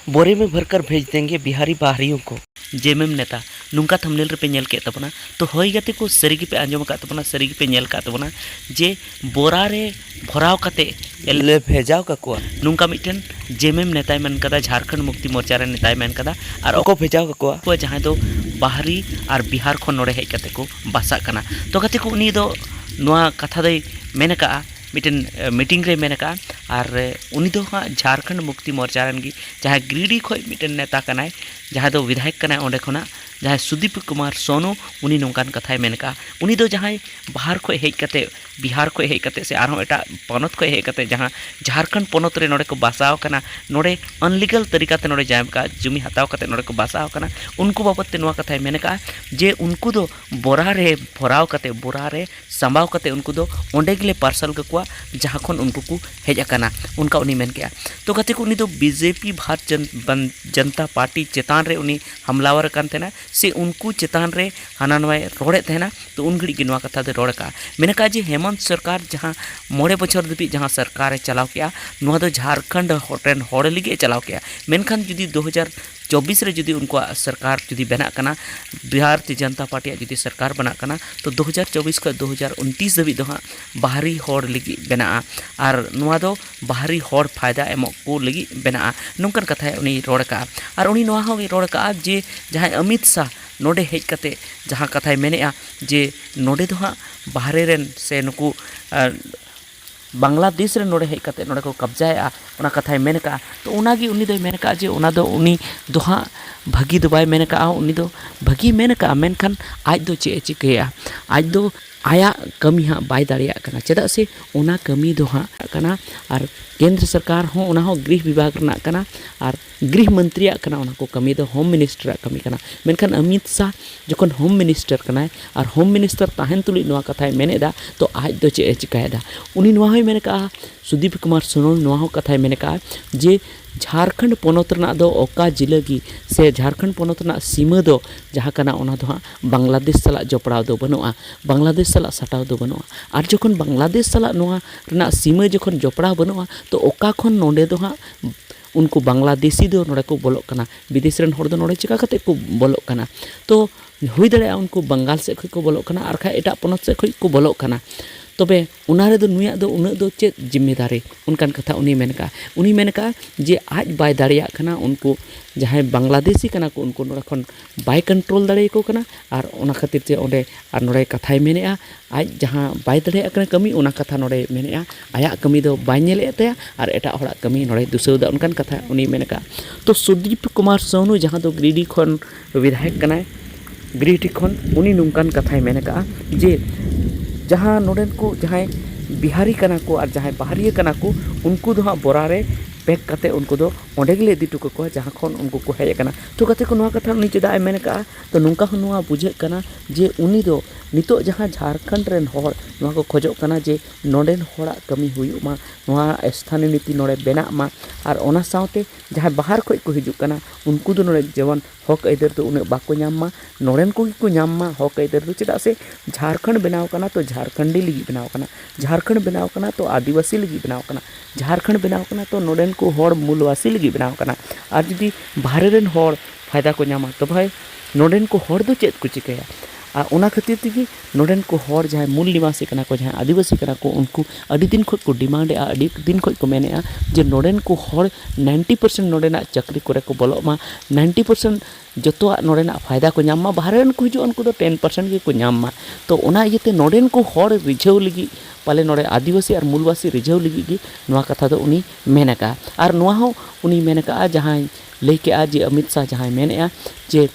बोरे में भरकर भेज देंगे बिहारी बाहरियों को। जेएमएम नेता नुंका थंबनेल रे पे नेल के तबना तो होई गते को सरीगी पे आंजम का तबना सरीगी पे नेल का तबना जे बोरा रे भराव कते ले भेजाव का को नुंका मिटन जेएमएम नेताय मन कदा झारखंड मुक्ति मोर्चा रे नेताय मन कदा और को भेजाव का को जहां दो बाहरी और बिहार खन नोड़े हेज कते को बासा कना तो कते को उनी दो नोआ कथा दई मेन का मिटन मीटिंग रे मेन का और उनी दो हाँ झारखंड मुक्ति मोर्चा रन की जहाँ गिरिडीह खो मिटन नेता कनाय जहाँ दो विधायक कनाय ओंडे खना जहाँ सुदीप कुमार सोनू उनी नोंकान कथाय मेन का उनी दो जहाँ बाहर खो हेज कते बिहार खो हेज कते से आरहों एटा पनत खो हेज कते जहाँ झारखंड पनत रे नोड़े को बासाव कना नोड़े अनलीगल तरीका ते नोड़े जाम का जमी हताव कते नोड़े को बासाव कना उनको बाबत ते नोआ कथाय मेन का जे उनको दो बोरा रे भराव कते बोरा रे संभाव कते उनको दो ओंडे गिले पार्सल का जहाँ खन उनको को हेज अकाना उनका उनी मेन के तो कते को उनी दो बीजेपी भारत जनता पार्टी चेतान रे उनी हमलावर कान तेना से उनको चेतान रे हाना नवाय रोड़े तेना तो उन घड़ी गिनवा कथा दे रोड़ का मेनका जे हेमंत सरकार जहाँ मोड़े बछर दबी जहाँ सरकार चलाव किया नुआ दो झारखंड होटन होड़ लिगे चलाव किया मेनखान जुदी 2024 रे जुदी उनको सरकार जुदी बना कना भारतीय जनता पार्टी जुदी सरकार बना कना तो 2024 का 2029 दबी दो हाँ बाहरी होड़ लिगी बना और नुआ दो बाहरी होड़ फायदा एमो को लगी बना नौकन कथा उनी रोड़ का और उनी नुआ हो रोड़ का जे जहाँ अमित शाह नोडे हेज कते जहाँ कथाय मेनेआ जे नोडे दो हाँ बाहरे रेन से नुकु बांग्लादेश रे नोड़े हेज कते नोड़े को कब्जाया उना कथाय मेन का तो उनागी उनी दो मेन का जे उना दो उनी दो हाँ भागी दो बाय मेन का उनी दो भागी मेन का मेनखान आज दो चे चिकया आज दो आया कमी हाँ बाय दाड़िया कना चेदा से उना कमी दो हाँ कना और केंद्र सरकार हो उना हो गृह विभाग रना कना और गृह मंत्री कना उना को कमी दो होम मिनिस्टर कमी कना मेनखान अमित शाह जखन होम मिनिस्टर कनाय और होम मिनिस्टर ताहन तुली नोआ कथाय मेनेदा तो आज दो चे चिकायदा उनी नोआ होय मेने का सुदीप कुमार सोनोल नोआ हो कथाय मेने का जे झारखंड पनत रना दो ओका जिला की से झारखंड पनत रना सीमा दो जहाँ कना उना दो हाँ बांग्लादेश साला जपड़ाव दो बनुआ बांग्लादेश साला सटाव दो बनुआ और जखन बांग्लादेश साला नोआ रना सीमा जखन जपड़ाव बनुआ तो ओका खन नोंडे दो हाँ उनको बांग्लादेशी दो नोड़े को बोलोग कना विदेश रन होड़ दो नोड़े चिका कते को बोलोग कना तो हुई दाड़े उनको बंगाल से खै को बोलोग कना और खा एटा पनत से खै को बोलोग कना तबे उनारे दो नुया दो उन दो चेत जिम्मेदारी उनकान कथा उनी मेन का जे आज बाय दाड़िया कना उनको जहाँ बांग्लादेशी कना को उनको नोड़ा खन बाय कंट्रोल दाड़े को कना और उना खातिर ते ओंडे और नोड़े कथाय मेनेआ आज जहाँ बाय दाड़िया कना कमी उना कथा नोड़े मेनेआ आया कमी दो बाय नेले तया और एटा हड़ा कमी नोड़े दुसौदा उनकान कथा उनी मेन का तो सुदीप कुमार सोनू जहाँ दो गिरिडीह खन विधायक कनाय गिरिडीह खन उनी नुंकान कथाय मेन का जे जहाँ नोडेन को जहाँ बिहारी कना को और जहाँ बाहरी कना को उनको दो हाँ बोरा रे पैक कते उनको दो ओंडे गिले इदी टुको को जहाँ खन उनको को हेज कना तो कते को नोआ कथा उनी चेदा मेन का तो नुंका हो नोआ बुझे कना जे उनी दो नितो जहाँ झारखंड रेन होड़ नोआ को खोजो कना जे नोडेन होड़ा कमी हुयु मा नोआ स्थानीय नीति नोड़े बेना मा और ओना साउते जहाँ बाहर खोज को हिजुक कना उनको दो नोड़े जेवन हक आइदार तो उन्हें बाको नाम मा नोड़ेन को नाम मा हक आइदार तो चेदा से झारखंड बनाव कना तो झारखंडी लगी बनाव कना झारखंड बनाव कना तो आदिवासी लगी बनाव कना झारखंड बनाव कना तो नोडेन को होड़ मूलवासी लगी बनाव कना और जुदी बाहरे रेन होड़ फायदा को नामा तो भाई नोडेन को होड़ दो चेत को चिकाया और उना खातिर तेगी नोडेन को होड़ जहाँ मूल निवासी कना को जहाँ आदिवासी कना को उनको अड़ी दिन खोज को डिमांड अड़ी दिन खोज को मेने जे नोडेन को होड़ 90% नोडेना चक्री करे को बोलो मा 90% जो नोडेना फायदा को नाम बाहर को हिजु उनको 10% के को नाम तो उना इयते नोडेन को होड़ रिझाव लगी पाले नोड़े आदिवासी और मूलवासी रिझाव लगी की नोआ कथा दो उनी मेन का और नोआ हो उनी मेन का जहाँ लई के जे अमित शाह जहाँ मेनेआ जे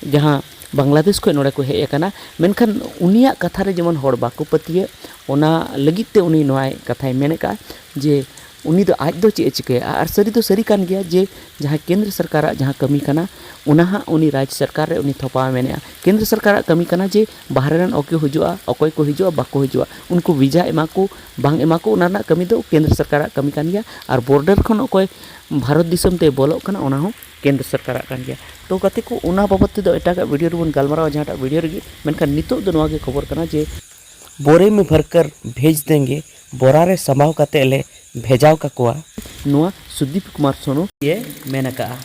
जहाँ बांग्लादेश को नोड़े को हेज अकाना मेनखान उनिया कथा रे जेमन होड़ बाको पतिये ओना लगित ते उनी नोआ कथाय मेन का जे उनी दो आज दो चे चिकाया और सरी तो सरी कान गया जे जहाँ केंद्र सरकार जहाँ कमी कना उना हाँ उनी राज्य सरकार रे उनी थोपा मेने केंद्र सरकार कमी कना जे बाहर रन ओके हिजुआ अकय को हिजुआ बाको हिजुआ उनको वीजा एमा को बांग एमा को उना ना कमी दो केंद्र सरकार कमी कान गया और बॉर्डर खन अकय भारत दिसम ते बोलो कना उना हो केंद्र सरकार कान गया तो कते को उना बाबत दो एटा का वीडियो रुबन गलमराव जहाँ वीडियो रे मेनखान नितो दो नोआ के खबर कना जे बोरे में भरकर भेज देंगे बोरा रे संभाव कते ले भेजाव काकोआ नुआ सुदीप कुमार सोनू ये मेन अकाआ।